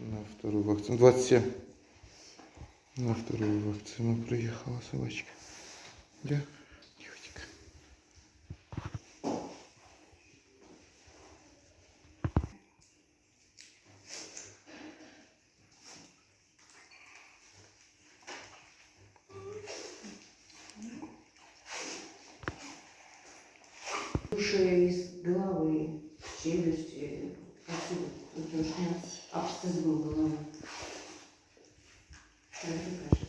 На вторую вакцину. 27. На вторую вакцину приехала собачка. Да? Девочка. Уши из головы, челюсти, отсюда, потому что у меня абсцесс был головы. Так, это кажется.